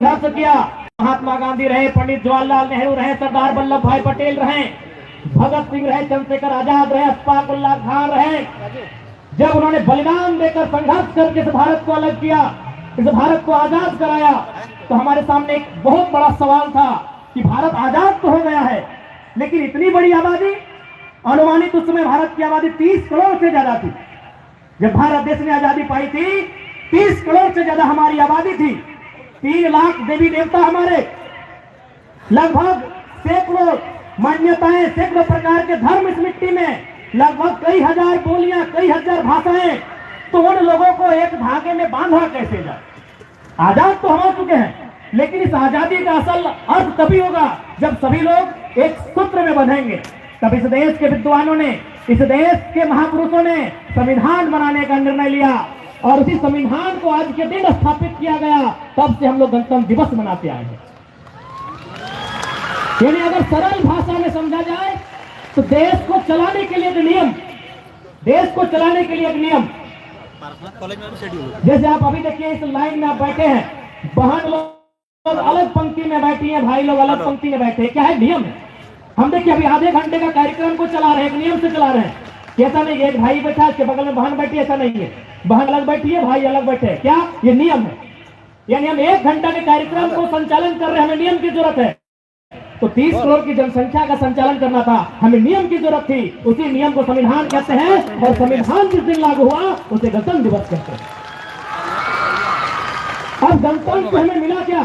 संघर्ष किया। महात्मा गांधी रहे, पंडित जवाहरलाल नेहरू रहे, सरदार वल्लभ भाई पटेल रहे, भगत सिंह रहे, चंद्रशेखर आजाद रहे, अशफाक उल्लाह खान रहे। जब उन्होंने बलिदान देकर संघर्ष करके इस भारत को अलग किया, इस भारत को आजाद कराया, तो हमारे सामने एक बहुत बड़ा सवाल था कि भारत आजाद तो हो गया है, लेकिन इतनी बड़ी आबादी, अनुमानित उस समय भारत की आबादी 30 करोड़ से ज्यादा थी। जब भारत देश ने आजादी पाई थी, 30 करोड़ से ज्यादा हमारी आबादी थी। 3 लाख देवी देवता हमारे, लगभग सैकड़ों मान्यताएं, सैकड़ों प्रकार के धर्म इस मिट्टी में, लगभग कई हजार बोलियां, कई हजार भाषाएं। तो उन लोगों को एक धागे में बांधा कैसे जाए? आजाद तो हो चुके हैं, लेकिन इस आजादी का असल अर्थ तभी होगा जब सभी लोग एक सूत्र में बंधेंगे। तब इस देश के विद्वानों ने, इस देश के महापुरुषों ने संविधान बनाने का निर्णय लिया और उसी संविधान को आज के दिन स्थापित किया गया। तब से हम लोग गणतंत्र दिवस मनाते आए हैं। यानी अगर सरल भाषा में समझा जाए तो देश को चलाने के लिए एक नियम, देश को चलाने के लिए एक नियम, जैसे आप अभी देखिए इस लाइन में आप बैठे हैं, बहन लोग अलग पंक्ति में बैठी हैं, भाई लोग अलग पंक्ति में बैठे हैं। क्या है? नियम है। हम देखिए अभी आधे घंटे का कार्यक्रम को चला रहे हैं, एक नियम से चला रहे हैं। ऐसा नहीं है एक भाई बैठा उसके बगल में बहन बैठी, ऐसा नहीं है। बहन अलग बैठी है, भाई अलग बैठे हैं। क्या? ये नियम है। यानी हम 1 घंटा के कार्यक्रम को संचालन कर रहे हैं, हमें नियम की जरूरत है। तो 30 करोड़ की जनसंख्या का संचालन करना था, हमें नियम की जरूरत थी। उसी नियम को संविधान कहते हैं और संविधान जिस दिन लागू हुआ उसे गणतंत्र दिवस कहते हैं। अब गणतंत्र हमें मिला क्या?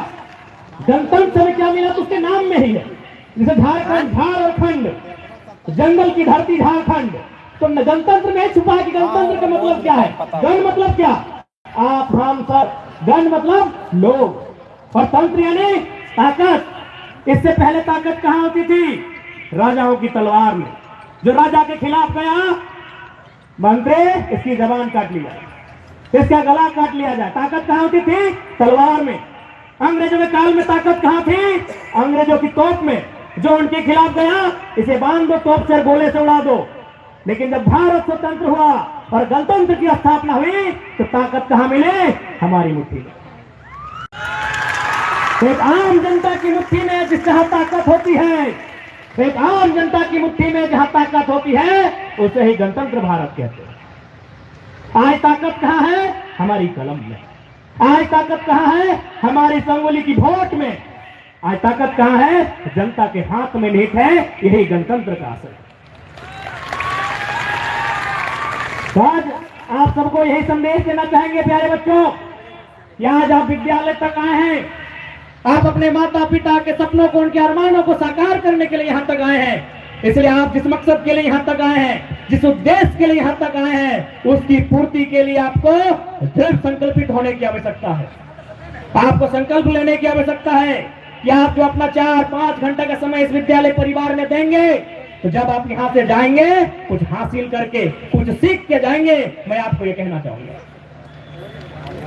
गणतंत्र हमें क्या मिला? तो उसके नाम में ही है। जैसे झारखंड, झार और खंड, जंगल की धरती झारखंड, तो गणतंत्र में छुपा है कि गणतंत्र का मतलब क्या है? गण मतलब क्या? आप, हम, सब। गण मतलब लोग और तंत्र यानी ताकत। इससे पहले ताकत कहां होती थी? राजाओं की तलवार में। जो राजा के खिलाफ गया, मंत्री इसकी जबान काट लिया, इसका गला काट लिया जाए। ताकत कहां होती थी? तलवार में। अंग्रेजों के काल में ताकत कहां थी? अंग्रेजों की तोप में। जो उनके खिलाफ गया, इसे बांध दो, तोप से गोले से उड़ा दो। लेकिन जब भारत स्वतंत्र हुआ और गणतंत्र की स्थापना हुई तो ताकत कहां मिले? हमारी मुट्ठी में। एक आम जनता की मुट्ठी में जहां ताकत होती है, एक आम जनता की मुट्ठी में जहां ताकत होती है, उसे ही गणतंत्र भारत कहते हैं। आज ताकत कहां है? हमारी कलम में। आज ताकत कहां है? हमारी संगोली की वोट में। आज ताकत कहां है? जनता के हाथ में निहित है। यही गणतंत्र का असर है। तो आज आप सबको यही संदेश देना चाहेंगे प्यारे बच्चों, आज आप विद्यालय तक आए हैं, आप अपने माता पिता के सपनों को, उनके अरमानों को साकार करने के लिए यहां तक आए हैं। इसलिए आप जिस मकसद के लिए यहां तक आए हैं, जिस उद्देश्य के लिए यहां तक आए हैं, उसकी पूर्ति के लिए आपको दृढ़ संकल्पित होने की आवश्यकता है। आपको संकल्प लेने की आवश्यकता है कि आप जो अपना 4-5 घंटे का समय इस विद्यालय परिवार में देंगे, तो जब आप यहाँ से जाएंगे कुछ हासिल करके, कुछ सीख के जाएंगे। मैं आपको ये कहना चाहूंगा,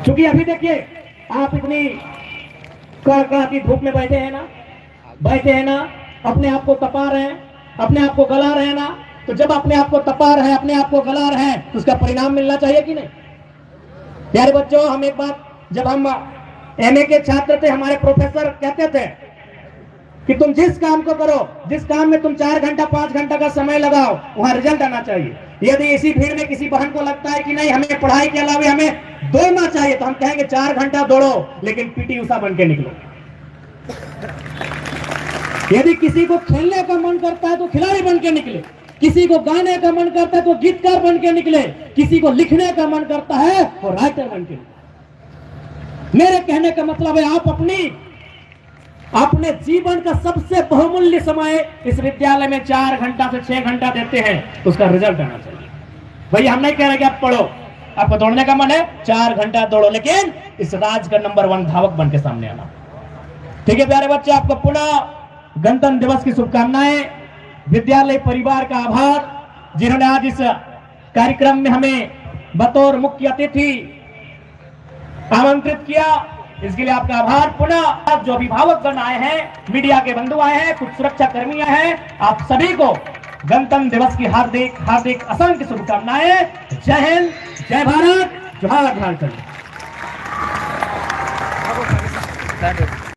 क्योंकि अभी देखिए आप इतनी कड़कड़ाती धूप में बैठे हैं ना, अपने आप को तपा रहे हैं, अपने आप को गला रहे हैं ना। तो जब अपने आप को तपा रहे हैं, अपने आप को गला रहे हैं, तो उसका परिणाम मिलना चाहिए कि नहीं? प्यारे बच्चों, हम एक बात, जब हम एमए के छात्र थे, हमारे प्रोफेसर कहते थे कि तुम जिस काम को करो, जिस काम में तुम 4 घंटा 5 घंटा का समय लगाओ, वहां रिजल्ट आना चाहिए। यदि इसी भीड़ में किसी बहन को लगता है कि नहीं हमें पढ़ाई के अलावा हमें दौड़ना चाहिए, तो हम कहेंगे 4 घंटा दौड़ो, लेकिन पीटी उषा बन के निकलो। यदि किसी को खेलने का मन करता है तो खिलाड़ी बन के निकले, किसी को गाने का मन करता है तो गीतकार बन के निकले, किसी को लिखने का मन करता है तो राइटर बन के निकले। मेरे कहने का मतलब है आप अपने जीवन का सबसे बहुमूल्य समय इस विद्यालय में 4 घंटा से 6 घंटा देते हैं, तो उसका रिजल्ट आना चाहिए। भैया हम नहीं कह रहे कि आप पढ़ो, आपको दौड़ने का मन है 4 घंटा दौड़ो, लेकिन इस राज्य का नंबर 1 धावक बन के सामने आना। ठीक है प्यारे बच्चे, आपको पुनः गणतंत्र दिवस की शुभकामनाएं। विद्यालय परिवार का आभार जिन्होंने आज इस कार्यक्रम में हमें बतौर मुख्य अतिथि आमंत्रित किया, इसके लिए आपका आभार। पुनः जो अभिभावक गण आए हैं, मीडिया के बंधु आए हैं, कुछ सुरक्षा कर्मी आए हैं, आप सभी को गणतंत्र दिवस की हार्दिक हार्दिक असंख्य शुभकामनाएं। जय हिंद, जय भारत, जोहार झारखंड। स्टार्ट